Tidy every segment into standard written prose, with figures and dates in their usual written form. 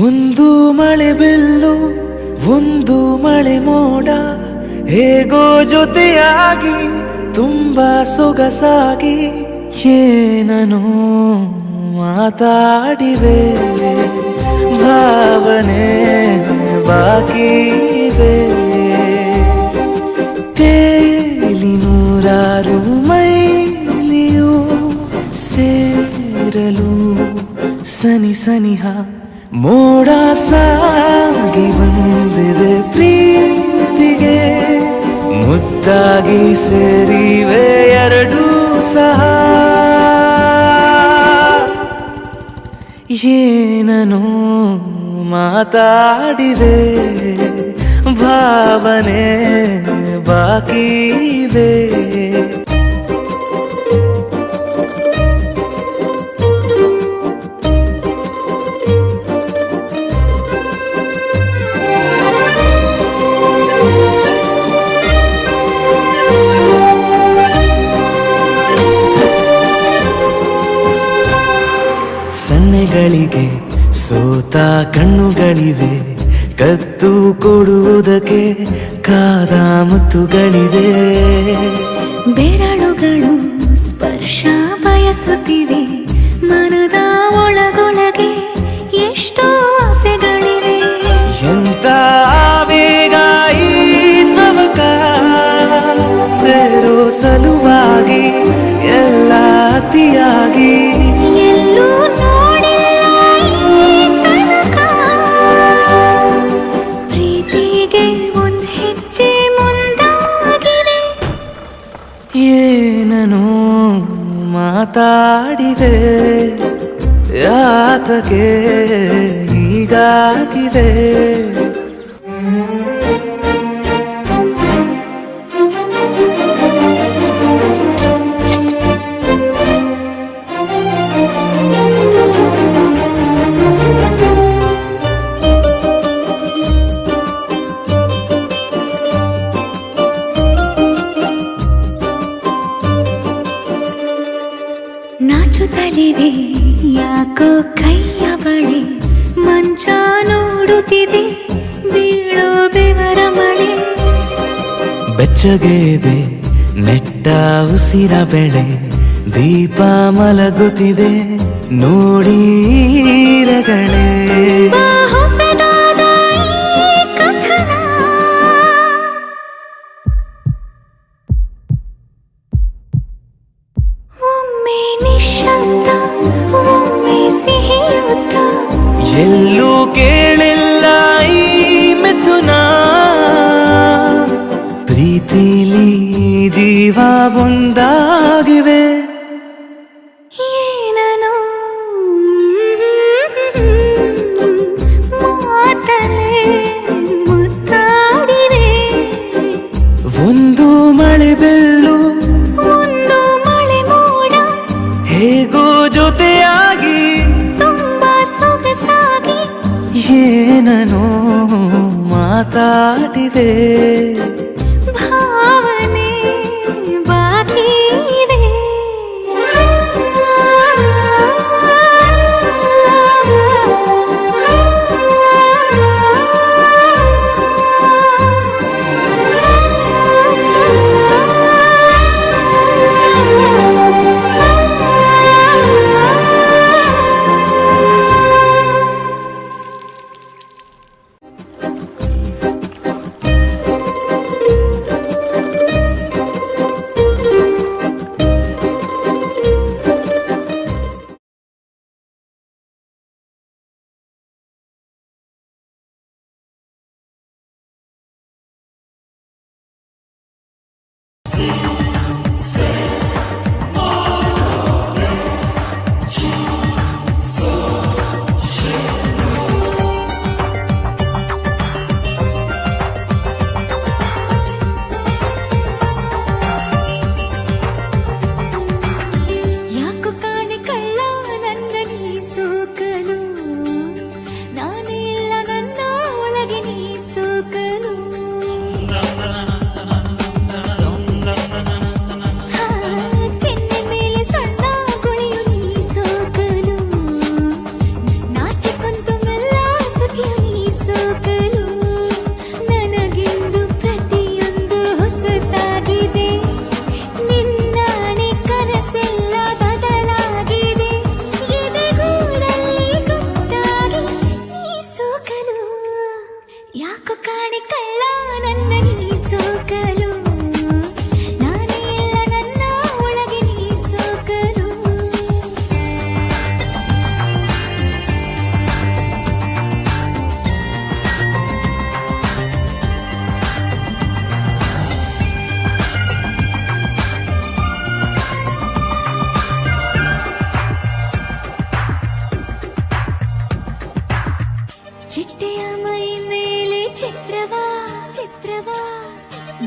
ಒಂದು ಮಳೆ ಬಿಲ್ಲು ಒಂದು ಮಳೆ ಮೋಡ ಹೇಗೋ ಜೊತೆಯಾಗಿ ತುಂಬಾ ಸೊಗಸಾಗಿ ಏನನೋ ಮಾತಾಡಿವೆ, ಭಾವನೆ ಬಾಕಿ ಇವೆ. ತೇಲಿ ನೂರಾರು ಮೈಲಿಯು ಸೇರಲು ಸನಿ ಸನಿಹ ಮೋಡ ಸಾಗಿ ಬಂದಿದೆ ಪ್ರೀತಿಗೆ. ಮುದ್ದಾಗಿ ಸೇರಿವೆ ಎರಡೂ ಸಹ, ಏನನೋ ಮಾತಾಡಿವೆ, ಭಾವನೆ ಬಾಕಿ ಇವೆ. ಸನ್ನೆಗಳಿಗೆ ಸೋತ ಕಣ್ಣುಗಳಿವೆ, ಕತ್ತು ಕೊಡುವುದಕ್ಕೆ ಕಾದ ಮುತ್ತುಗಳಿವೆ. ಬೆರಳುಗಳು ಸ್ಪರ್ಶ ಬಯಸುತ್ತಿವೆ, ಮನದ ಒಳಗೊಳಗೆ ಎಷ್ಟೋ ಆಸೆಗಳಿವೆ. ಎಂತ ಆವೇಗ ಈ ತವಕ, ಸೇರೋ ಸಲುವಾಗಿ ಎಲ್ಲ ಅತಿಯಾಗಿ. ಎಲ್ಲೂ ನೋಡಿಲ್ಲ ಈ ತನಕ, ಪ್ರೀತಿಗೆ ಒಂದ್ ಹೆಜ್ಜೆ ಮುಂದಾಗಿವೆ. ಏನನೋ ಮಾತಾಡಿವೆ, ಯಾತಕ್ಕೆ ಹೀಗಾಗಿವೆ. ನಾಚುತ್ತಲಿವೆ ಯಾಕೋ ಕೈಯ ಬಳೆ, ಮಂಚ ನೋಡುತ್ತಿದೆ ಬೀಳೋ ಬೆವರ ಮಳೆ. ಬೆಚ್ಚಗೆದೆ ನೆಟ್ಟ ಉಸಿರ ಬೆಳೆ, ದೀಪ ಮಲಗುತ್ತಿದೆ ನೋಡೀರಗಳೇ. ಹೊಸದಾದ ಈ ಕಥನ, ಒಮ್ಮೆ ನಿಶ್ಶಬ್ದ ಒಮ್ಮೆ ಸಿಹಿಯುತ್ತ, ಎಲ್ಲೂ ಕೇಳಿಲ್ಲ ಈ ಮಿಥುನ. ಪ್ರೀತಿಲಿ ಜೀವ ಒಂದಾಗಿವೆ, ಏನನೋ ಮಾತಲೆ ಮುತ್ತಾಡಿವೆ. ಒಂದು ಮಳೆ ಬೆಲ್ಲು ಒಂದು ಮಳೆ ಮೋಡ, ಹೇಗೋ ಜೊತೆಯಾಗಿ ತುಂಬಾ ಸೊಗಸಾಗಿ. ಏನನೋ ಮಾತಾಡಿವೆ, ಭಾವನೆ ಬಾಕಿ ಇವೆ.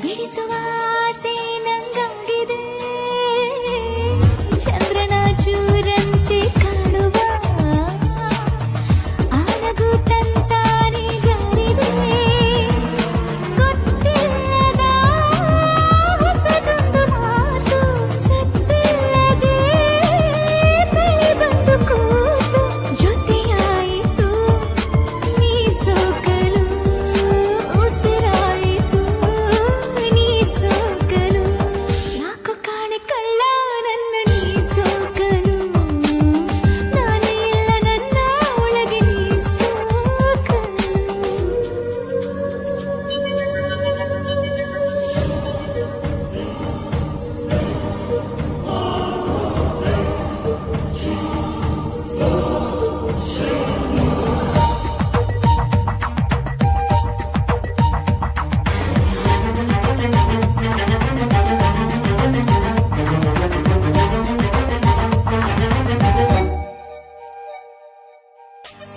ಬಿಡಿಸುವ ಆಸೆ ನಂಗಾಗಿದೆ ಚಂದ್ರನ ಚೂರಂತೆ ಕಾಣುವ ಆನಗು ತಂತಾನೆ ಜಾರಿದೆ ಗೊತ್ತಿಲ್ಲದ ಹೊಸದೊಂದು ಮಾತು ಸತ್ತಿಲ್ಲದೆ ಬಳಿ ಬಂದು ಕೂತು ಜೊತೆಯಾಯಿತು ನೀ ಸೋಕಲು ಉಸಿರಾಯಿತು ನೀ ಸೋಕಲು ಯಾಕೋ ಕಾಣೆ ಕಳ್ಳ ನನ್ನ ನೀ ಸೋಕಲು ನಾನೇ ಇಲ್ಲ ನನ್ನ ಒಳಗೆ ನೀ ಸೋಕಲು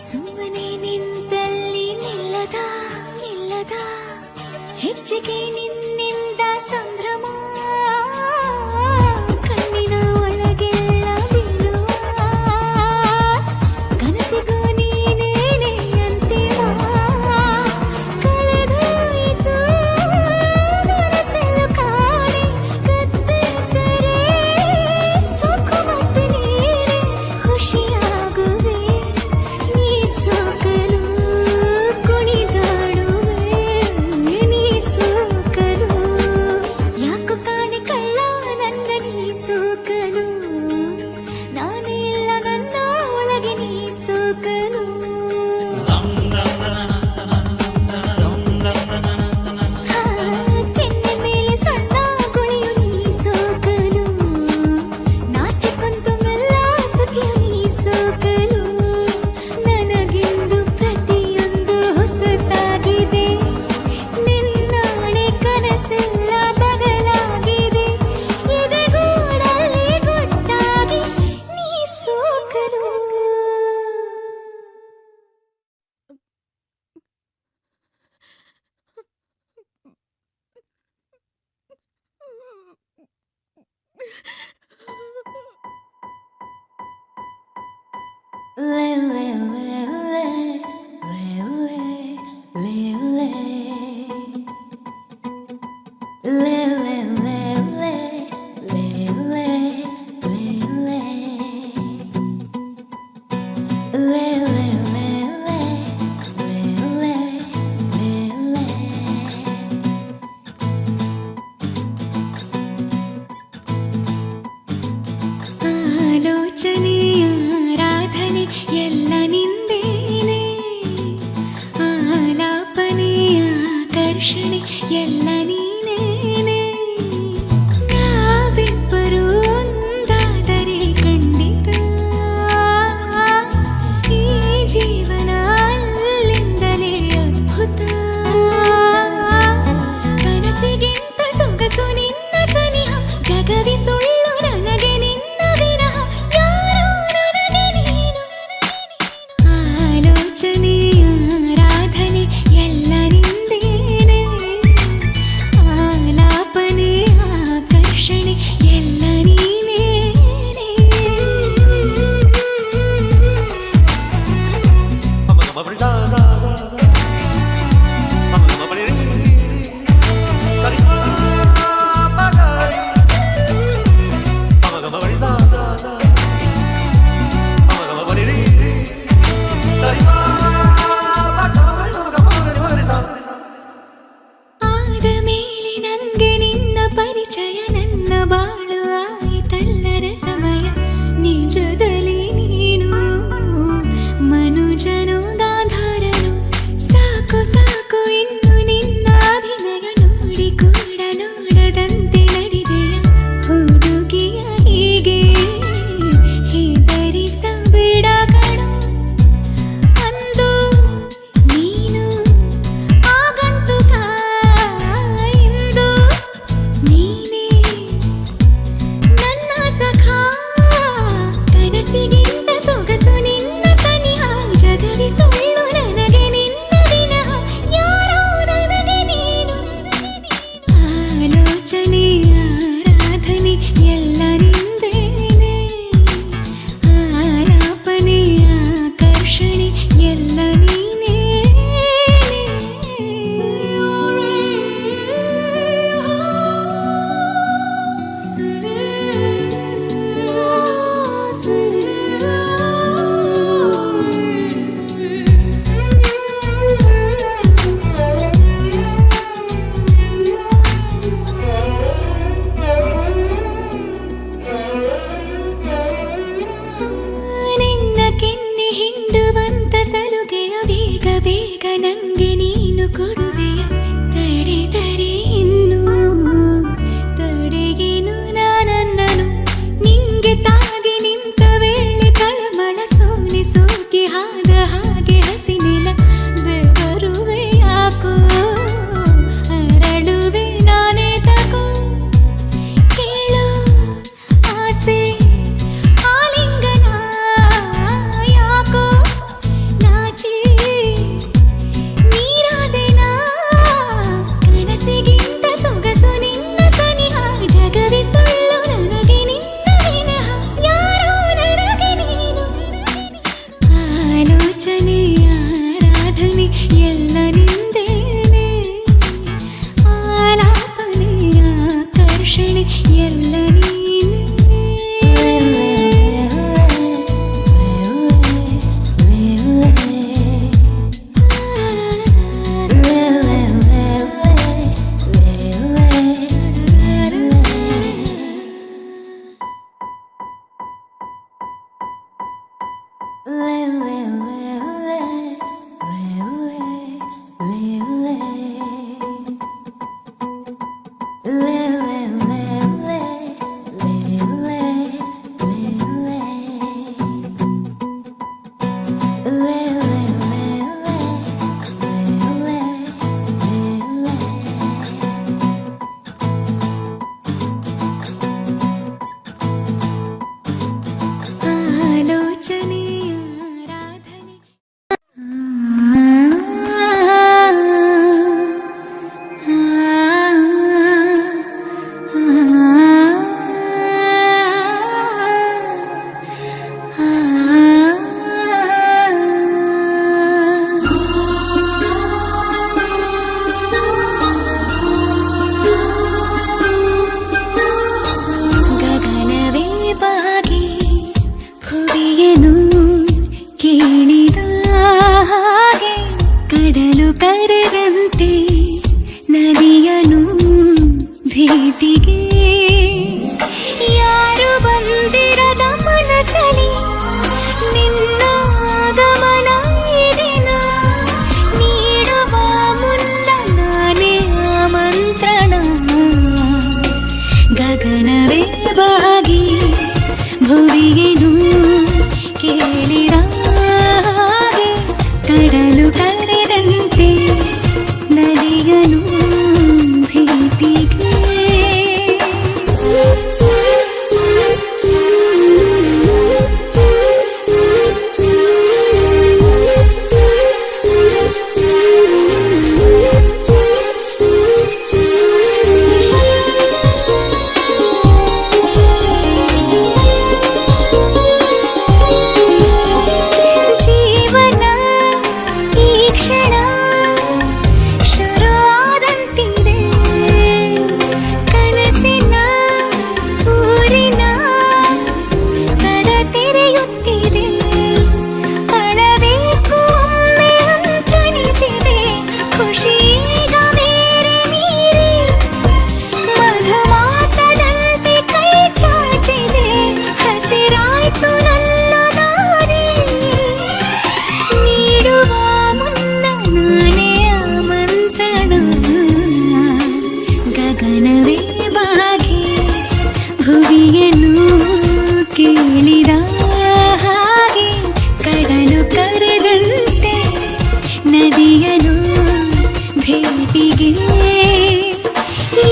ಸುಮ್ಮನೆ ನಿಂತಲ್ಲಿ ನಿಲ್ಲದ ಹೆಜ್ಜೆಗೆ ನಿನ್ನಿಂದ ಸಂಭ್ರಮ ಕಣ್ಣಿನ ಒಳಗೆಲ್ಲ ಬೀಳುವ ಕನಸಿಗೂ ನೀನೇನೆ ಅಂತಿಮ ಕಳೆದೋಯಿತು ಮನಸ್ಸೆಲ್ಲ ಕಾಣೆ ಕತ್ತಿದ್ದರೆ ಸೊಕ್ಕು ಮತ್ತೆ ನೀನೆ ಖುಷಿಯಾಗುವೆ ನೀ ಸೋಕಲು ಕುಣಿದಾಡುವೆ ನೀ ಸೋಕಲು ಯಾಕೋ ಕಾಣೆ ಕಳ್ಳ ನನ್ನ ನೀ ಸೋಕಲು ನಾನೇ ಇಲ್ಲ ನನ್ನ ಒಳಗೆ ನೀ ಸೋಕಲು ಕೆನ್ನೆ ಮೇಲೆ ಸಣ್ಣ ಗುಳಿಯು ನೀ ಸೋಕಲು ನಾಚಿಕೊಂತು ಮೆಲ್ಲ ತುಟಿಯು ನೀ ಸೋಕಲು ನನಗಿಂದು ಪ್ರತಿಯೊಂದು ಹೊಸತಾಗಿದೆ ನಿನ್ನಾಳೆ ಕನಸೆಲ್ಲ ಬದಲಾಗಿದೆ ಎದೆಗೂಡಲ್ಲಿ ಗುಟ್ಟಾಗಿ ನೀ ಸೋಕಲು ಆಲೋಚನೆಯ ಆರಾಧನೆ ಎಲ್ಲ ನಿಂದ ಗಗನವೇ ಬಾಗಿ ಭುವಿಗೆನು ಕೇಳಿದ ಹಾಗೆ ಕಡಲು ಕರೆದಂತೆ ನದಿಯನು ಭೇಟಿಗೆ ಜೀವನ ಈ ಕ್ಷಣ ಶುರುವಾದಂತಿದೆ ಕನಸಿನ ಊರಿನ ಕಡ ತೆರೆಯುತ್ತಿದೆ ಅಳಬೇಕು ಒಮ್ಮೆ ಅಂತನಿಸಿದೆ ಖುಷಿಗ ಮೇರೆ ಮೀರಿ ಮಧುಮಾಸದಂತೆ ಕೈ ಚಾಚಿದೆ ಹಸಿರಾಯ್ತು ನನ್ನ ದಾರಿ ನೀಡುವ ಮುನ್ನ ನಾನೇ ಆಮಂತ್ರಣ ಗಗನವೇ ಬಾಗಿ ಭುವಿಯನ್ನು ಕೇಳಿದ ಹಾಗೆ ಕಡಲು ಕರೆದಂತೆ ನದಿಯನು ಭೇಟಿಗೆ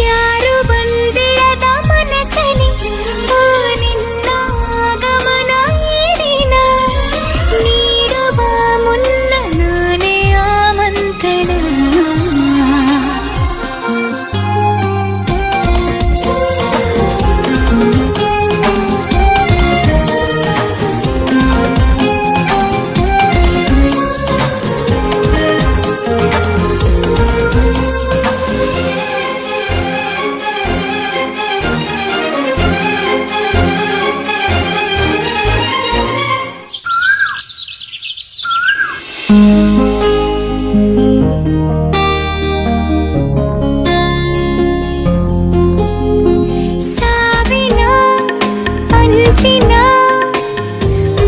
ಯಾರು ಬಂದಿರದ ಮನಸ್ಸಲ್ಲಿ ಓ ನಿನ್ನ ಆಗಮನ ಈ ದಿನ ನೀಡುವ ಮುನ್ನ ನಾನೇ ಆಮಂತ್ರಣ ಸಾವಿನ ಅಂಚಿನ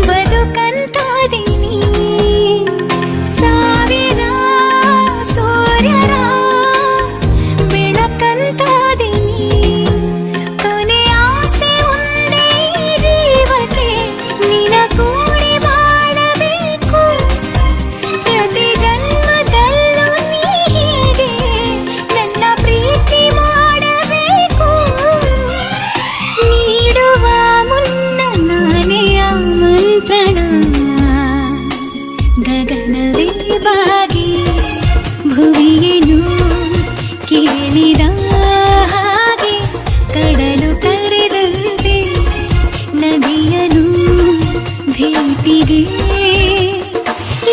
ಬದುಕಂತಾದಿನಿ ಸಾವಿರ ಸೂರ್ಯರ ಬೆಳಕಂತಾದಿನಿ ಕೊನೆ ಆಸೆ ಒಂದೇ ಜೀವಕ್ಕೆ ನಿನ ಕೂಡಿ ಬಾಳಬೇಕು ಪ್ರತಿ ಜನ್ಮದಲ್ಲೂ ನೀ ಹೀಗೆ ನನ್ನ ಪ್ರೀತಿ ಮಾಡಬೇಕು ನೀಡುವ ಮುನ್ನ ನಾನೇ ಆಮಂತ್ರಣ ಗಗನವೇ ಬಾಗಿ ಭುವಿಯನ್ನು ಕೇಳಿದ ಹಾಗೆ ಕಡಲು ಕರೆದಂತೆ ನದಿಯನು ಭೇಟಿಗೆ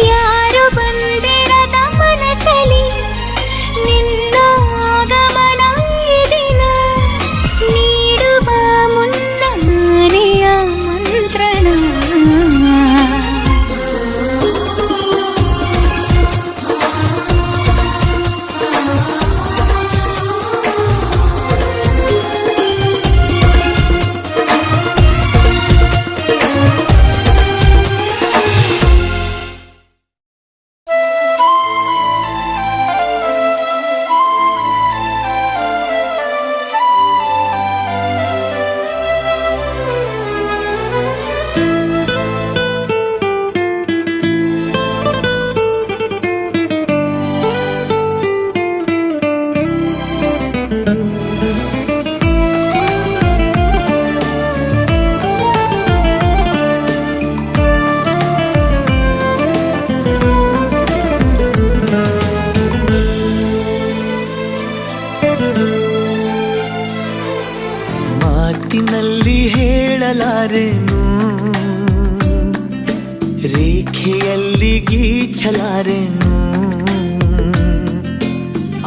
ಯಾರು ಬಂದಿರದ ಮನಸ್ಸಲ್ಲಿ ನಿನ್ನ ಆಗಮನ ಈ ದಿನ ನೀಡುವ ಮುನ್ನ ನಾನೇ ಆಮಂತ್ರಣ ಮಾತಿನಲ್ಲಿ ಹೇಳಲಾರೆನು ರೇಖೆಯಲ್ಲಿ ಗೀಚಲಾರೆನು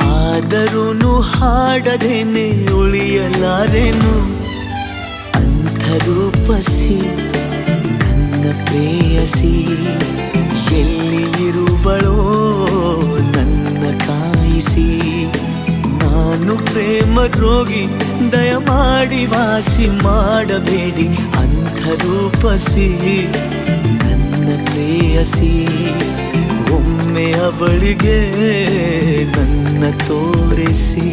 ಆದರೂನು ಹಾಡದೇನೆ ಉಳಿಯಲಾರೆನು ಅಂಥರೂಪಸಿ ನನ್ನ ಪ್ರೇಯಸಿ ಎಲ್ಲಿ ಇರುವಳೋ ನನ್ನ ಕಾಯಿಸಿ ನಾನು ಪ್ರೇಮ ರೋಗಿ ದಯಮಾಡಿ ವಾಸಿ ಮಾಡಬೇಡಿ ಅಂಥರೂಪಸಿ ನನ್ನ ಪ್ರೇಯಸಿ ಒಮ್ಮೆ ಅವಳಿಗೆ ನನ್ನ ತೋರಿಸಿ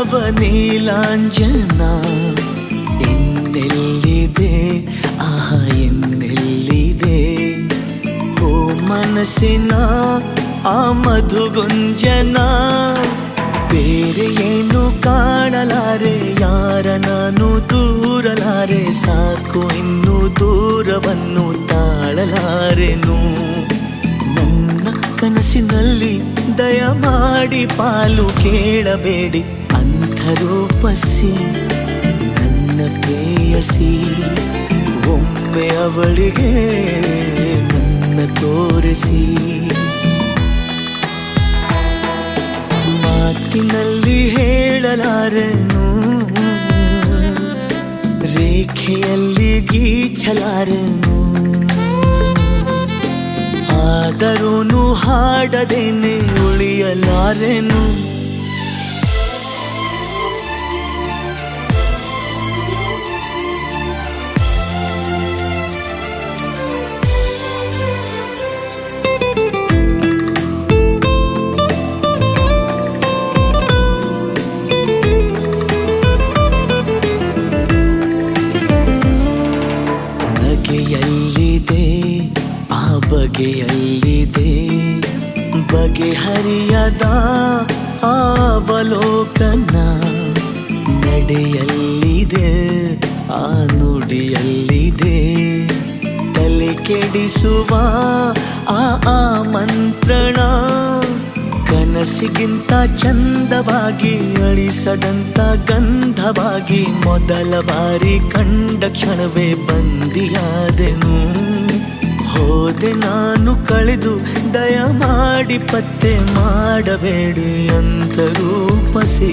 ನವ ನೀಲಾಂಜನ ಎನ್ನೆಲ್ಲಿದೆ ಆಹಾ ಎನ್ನೆಲ್ಲಿದೆ ಓ ಮನಸ್ಸಿನ ಆ ಮಧುಗುಂಜನ ಬೇರೆ ಏನು ಕಾಣಲಾರೆ ಯಾರ ನಾನು ದೂರಲಾರೆ ಸಾಕು ಇನ್ನು ದೂರವನ್ನು ತಾಳಲಾರೆನು ನನ್ನ ಕನಸಿನಲ್ಲಿ ದಯಮಾಡಿ ಪಾಲು ಕೇಳಬೇಡಿ ಅಂಥರೂಪಸಿ ನನ್ನ ಪ್ರೇಯಸಿ ಒಮ್ಮೆ ಅವಳಿಗೆ ನನ್ನ ತೋರಿಸಿ ಮಾತಿನಲ್ಲಿ ಹೇಳಲಾರೆನು ರೇಖೆಯಲ್ಲಿ ಗೀಚಲಾರೆನು ಆದರೂನು ಹಾಡದೇನೆ ಉಳಿಯಲಾರೆನು ಬಗೆಯಲ್ಲಿದೆ ಆ ಬಗೆಯಲ್ಲಿದೆ ಬಗೆಹರಿಯದ ಅವಲೋಕನ ನಡೆಯಲ್ಲಿದೆ ಆ ನುಡಿಯಲ್ಲಿದೆ ತಲೆ ಕೆಡಿಸುವ ಆ ಆಮಂತ್ರಣ ಕನಸಿಗಿಂತ ಚಂದವಾಗಿ ಅಳಿಸದಂತ ಗಂಧವಾಗಿ ಮೊದಲ ಬಾರಿ ಕಂಡ ಕ್ಷಣವೇ ಬಂದಿಯಾದೆನು ಹೋದೆ ನಾನು ಕಳೆದು ದಯಮಾಡಿ ಪತ್ತೆ ಮಾಡಬೇಡಿ ಅಂತ ರೂಪಸಿ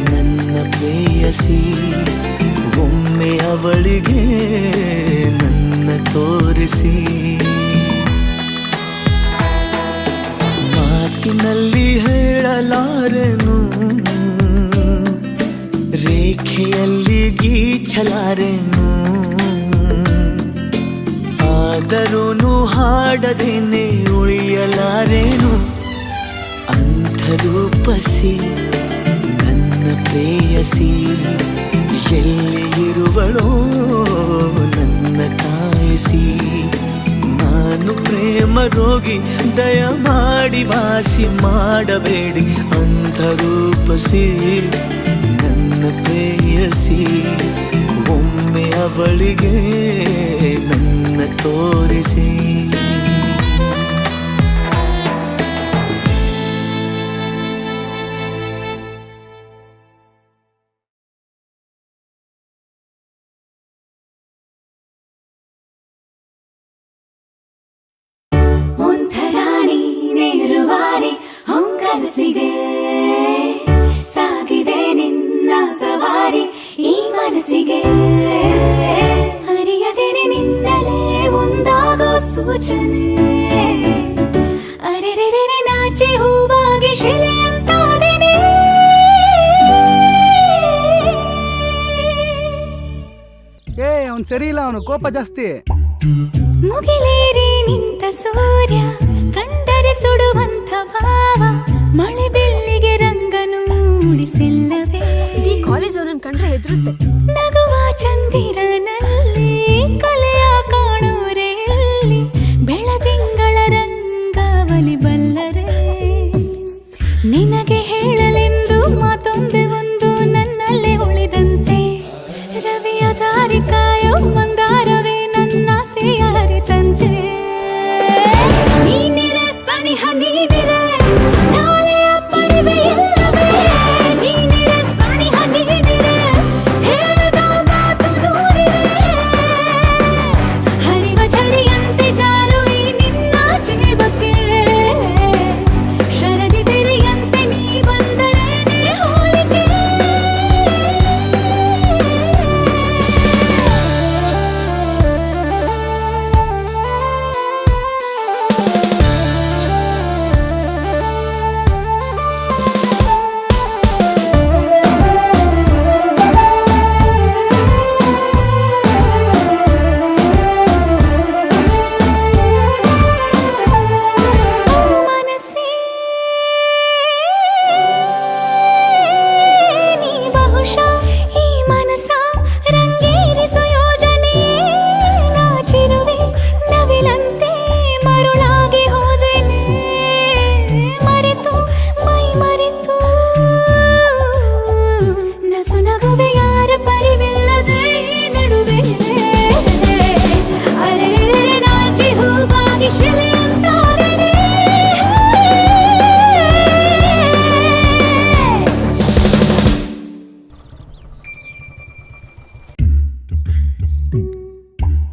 ನನ್ನ ಪ್ರೇಯಸಿ ಒಮ್ಮೆ ಅವಳಿಗೆ ನನ್ನ ತೋರಿಸಿ ಮಾತಿನಲ್ಲಿ ಹೇಳಲಾರೆನು ರೇಖೆಯಲ್ಲಿ ಗೀಚಲಾರೆನು ಆದರೂನು ಹಾಡದೇನೆ ಉಳಿಯಲಾರೆನು ಅಂಥರೂಪಸಿ ನನ್ನ ಪ್ರೇಯಸಿ ಎಲ್ಲಿ ಇರುವಳೋ ನನ್ನ ಕಾಯಿಸಿ ನಾನು ಪ್ರೇಮ ರೋಗಿ ದಯಮಾಡಿ ವಾಸಿ ಮಾಡಬೇಡಿ ಅಂಥರೂಪಸಿ ನನ್ನ ಪ್ರೇಯಸಿ ಒಮ್ಮೆ ಅವಳಿಗೆ ನನ್ನ ತೋರಿಸಿ ಹೊಂಗನಸಿಗೆ ಸಾಗಿದೆ ನಿನ್ನ ಸವಾರಿ ಈ ಮನಸ್ಸಿಗೆ ಅರಿಯದೇನೆ ನಿನ್ನಲೇ ಒಂದಾಗೋ ಸೂಚನೆ ಅರೆರೆರೆ ನಾಚಿ ಹೂವಾಗಿ ಶಿಲೆಯಂತಾದೇನೆ ಅವ್ನು ಸರಿ ಇಲ್ಲ, ಅವನು ಕೋಪ ಜಾಸ್ತಿ. ಮುಗಿಲೇರಿ ನಿಂತ ಸೂರ್ಯ ಕಂಡರೆ ಸುಡುವಂತ ಭಾವ ಮಳೆ ಬೆಳ್ಳಿಗೆ ರಂಗನು ಮೂಡಿಸಿಲ್ಲವೇ ಕಾಲೇಜ್ ಅವ್ರನ್ನ ಕಂಡ್ರೆ ಹೆದರುತ್ತೆ. ನಗುವ ಚಂದಿರನಲ್ಲಿ ಕಲೆಯ ಕಾಣೋರೆ ಎಲ್ಲಿ ಬೆಳದಿಂಗಳ ರಂಗಾವಲಿ ಬಲ್ಲರೆ ನಿನಗೆ ಹೇಳಲೆಂದು ಮಾತೊಂದೆ ಒಂದು ನನ್ನಲ್ಲೇ ಉಳಿದಂತೆ ರವಿಯ ದಾರಿ ಕಾಯೋ ಮಂದಾರವೇ ನನ್ನ ಆಸೆಯ ಹರಿತಂತೆ ನೀನಿರೆ ಸನಿಹ ನೀನಿರೆ ನಾಳೆಯ ಪರಿವೆ ಇಲ್ಲವೇ ನೀನಿರೆ ಸನಿಹ ನೀನಿರೆ ಹೇಳದ ಮಾತು ನೂರಿದೆ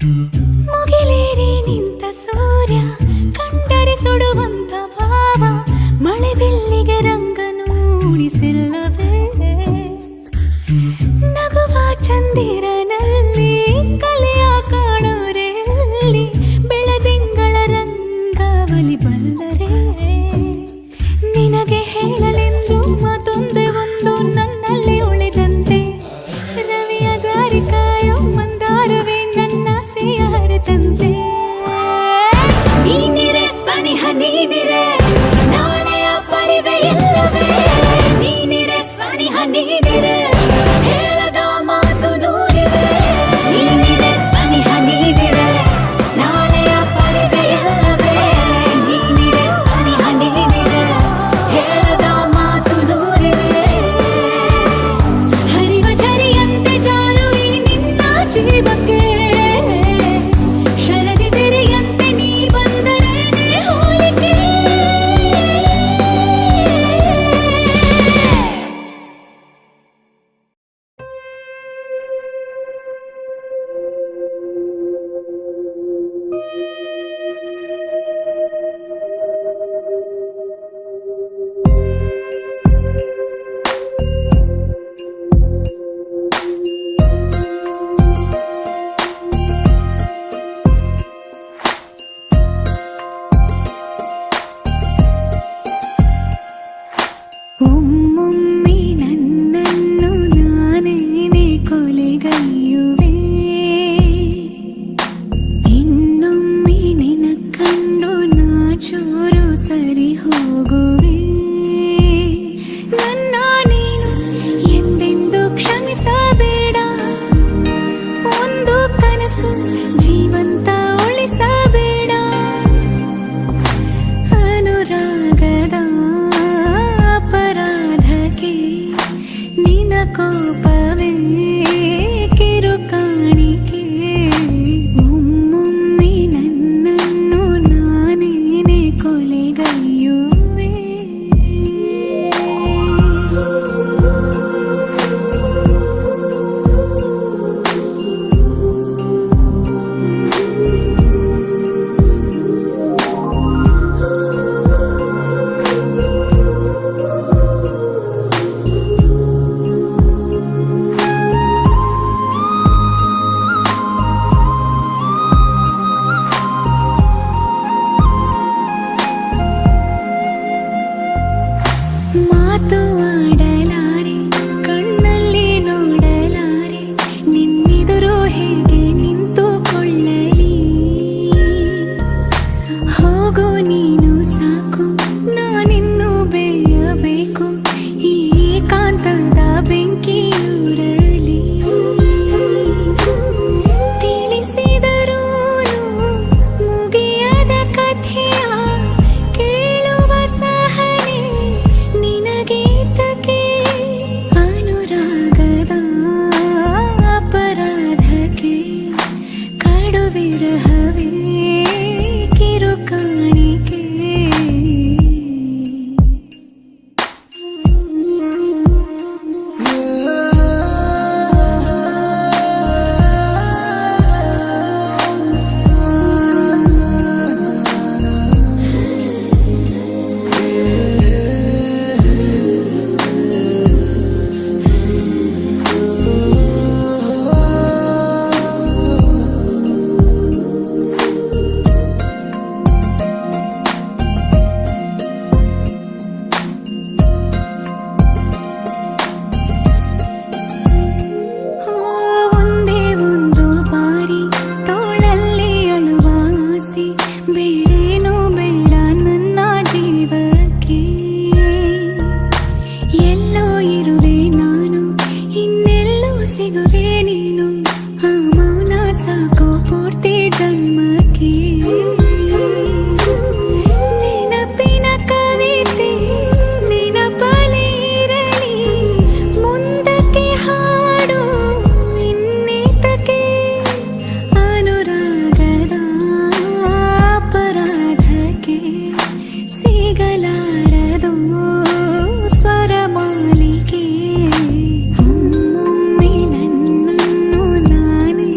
ಮುಗಿಲೇರಿ ನಿಂತ ಸೂರ್ಯ ಕಂಡರೆ ಸುಡುವಂತ ಭಾವ ಮಳೆ ಬಿಲ್ಲಿಗೆ ರಂಗನು ಉಳಿಸಿಲ್ಲವೇ ನಗುವ ಚಂದಿರನಲ್ಲಿ ಕಲೆಯ ಕಾಣೋರೆಲ್ಲಿ ಬೆಳದಿಂಗಳ ರಂಗಾವಲಿ ಬಲ್ಲರೆ ನಿನಗೆ ಹೇಳಲೆಂದು ಮಾತೊಂದೇ ಒಂದು ನನ್ನಲ್ಲಿ ಉಳಿದಂತೆ ರವಿಯ ದಾರಿ ಕಾಯೋ ಮಂದಾರವೇ ನನ್ನ ಆಸೆಯ ಹರಿದಂತೆ ನೀನಿರೆ ಸನಿಹ ನೀನಿರೆ ನಾಳೆಯ ಪರಿವೆ ಇಲ್ಲವೇ ನೀನಿರೆ ಸನಿಹ ನೀನಿರೆ ಹೇಳದ ಮಾತು ನೂರಿವೆ ನೀನಿರೆ ಸನಿಹ ನೀನಿರೆ ನಾಳೆಯ ಪರಿವೆ ಇಲ್ಲವೇ ನೀನಿರೆ ಸನಿಹ ನೀನಿರೆ ಹೇಳದ ಮಾತು ನೂರಿವೆ ಹರಿವ ಝರಿಯಂತೆ ಜಾರುವಿ ನಿನ್ನ ಜೀವಕ್ಕೆ ಶರದಿ ತೆರೆಯಂತೆ ನೀ ಬಂದರೇನೆ ಹೋಲಿಕೆ ಒಮ್ಮೊಮ್ಮೆ ನನ್ನನ್ನು ನಾನೇನೆ ಕೊಲೆಗೈಯುವೆ ಇನ್ನೊಮ್ಮೆ ನಿನ ಕಂಡು ನಾಚೂರು ಸರಿ ಹೋಗುವೆ ನನ್ನ ನೀನು ಎಂದೆಂದು ಕ್ಷಮಿಸಬೇಡ ಒಂದು ಕನಸು ಜೀವಂತ ಉಳಿಸಬೇಡ ಅನುರಾಗದ ಅಪರಾಧಕ್ಕೆ ನಿನ ಕೋಪವೇ ಕಿರುಕಾಣಿಕೆ ಒಮ್ಮೊಮ್ಮೆ ನನ್ನನ್ನು ನಾನೇನೆ ಕೊಲೆಗೈಯುವೆ ಮಾತು ಆಡಲಾರೆ ಕಣ್ಣಲ್ಲಿ ನೋಡಲಾರೆ ನಿನ್ನೆದುರು ಹೇಗೆ ನಿಂತುಕೊಳ್ಳಲಿ ಹೋಗು ನೀನು ಸಾಕು ನಾನಿನ್ನು ಬೇಯಬೇಕು ಈ ಏಕಾಂತದ ಬೆಂಕಿಯೂರಲಿ ತಿಳಿಸಿದರೂ ಮುಗಿಯದ ಕಥೆಯ ಕೇಳುವ ಸಹನೆ ನಿನಗೇತಕ್ಕೆ ಅನುರಾಗದ ಅಪರಾಧಕ್ಕೆ ಕಡುವಿರಹವೇ ಕಿರುಕಾಣಿಕೆ ಒಂದೇ ಒಂದು ಬಾರಿ ತೋಳಲ್ಲಿ ಅಳುವ ಆಸೆ ಬೇರೇನೂ ಬೇಡ ನನ್ನ ಜೀವಕ್ಕೆ ಎಲ್ಲೋ ಇರುವೆ ನಾನು ಇನ್ನೆಲ್ಲೋ ಸಿಗುವೆ ನೀನು ಆ ಮೌನ ಸಾಕು ಪೂರ್ತಿ ಜನ್ಮಕ್ಕೆ ನೆನಪಿನ ಕವಿತೆ ನೆನಪಲ್ಲಿ ಇರಲಿ ಮುಂದಕ್ಕೆ ಹಾಡು ಇನ್ನೇತಕ್ಕೆ ಅನುರಾಗದ ಅಪರಾಧಕ್ಕೆ ಸಿಗಲಾರದು ಸ್ವರಮಾಲಿಕೆ ಒಮ್ಮೊಮ್ಮೆ ನನ್ನನ್ನು ನಾನೇ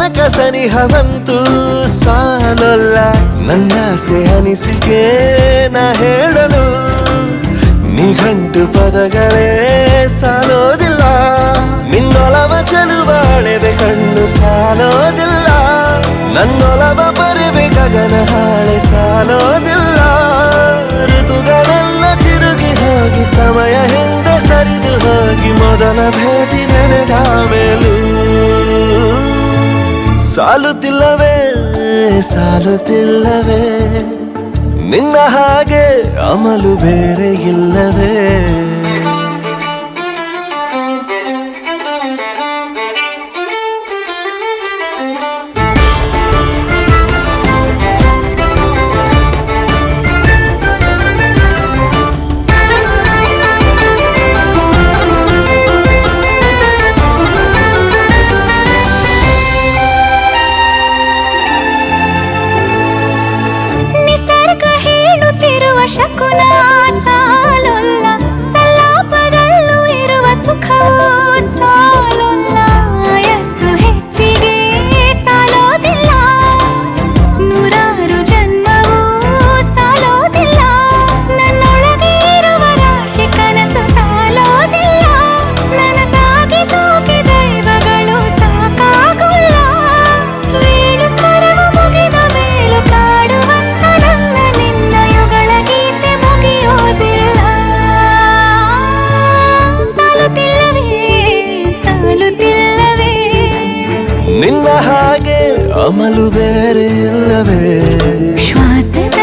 ತನಕ ಸನಿಹವಂತೂ ಸಾಲಲ್ಲ ನನ್ನಾಸೆ ಅನಿಸಿಕೆ ನಾ ಹೇಳಲು ನಿಘಂಟು ಪದಗಳೇ ಸಾಲೋದಿಲ್ಲ ನಿನ್ನೊಲವ ಚೆಲುವಾಳೆವೆ ಕಣ್ಣು ಸಾಲೋದಿಲ್ಲ ನನ್ನೊಲವ ಬರೆವೆ ಗಗನ ಹಾಳೆ ಸಾಲೋದಿಲ್ಲ ಋತುಗಳೆಲ್ಲ ತಿರುಗಿ ಹೋಗಿ ಸಮಯ ಹಿಂದೆ ಸರಿದು ಹೋಗಿ ಮೊದಲ ಭೇಟಿ ನೆನೆದ ಮೇಲೂ ಸಾಲುತ್ತಿಲ್ಲವೇ ಸಾಲುತ್ತಿಲ್ಲವೇ ನಿನ್ನ ಹಾಗೆ ಅಮಲು ಬೇರೆ ಇಲ್ಲವೇ ನಿಸರ್ಗ ಹೇಳುತ್ತಿರುವ ಶಕುನ ಸಾಲೊಲ್ಲ ಸಲಾಪದಲ್ಲೂ ಇರುವ ಸುಖವೂ ಸಾಲೊಲ್ಲ ಯಸ್ಸು ಹೆಚ್ಚಿಗೆ ಸಾಲೋದಿಲ್ಲ ನೂರಾರು ಜನ್ಮವೂ ಸಾಲೋದಿಲ್ಲ ನನ್ನೊಳಗೆ ಇರುವ ರಾಶಿ ಕನಸು ಸಾಲೋದಿಲ್ಲ ನನಸಾಗಿ ಸೋಕಿ ದೈವಗಳು ಸಾಕಾಗುಲ್ಲ ವೇಳು ಸ್ವರವ ಮುಗಿದ ಮೇಲೂ ಕಾಡುವಂತ ನನ್ನ ನಿನ್ನ ಯುಗಳ ಗೀತೆ ಮುಗಿಯೋದಿಲ್ಲ ಸಾಲುತ್ತಿಲ್ಲವೇ ಸಾಲುತ್ತಿಲ್ಲವೇ ನಿನ್ನ ಹಾಗೆ ಅಮಲು ಬೇರೆ ಇಲ್ಲವೇ ಶ್ವಾಸದ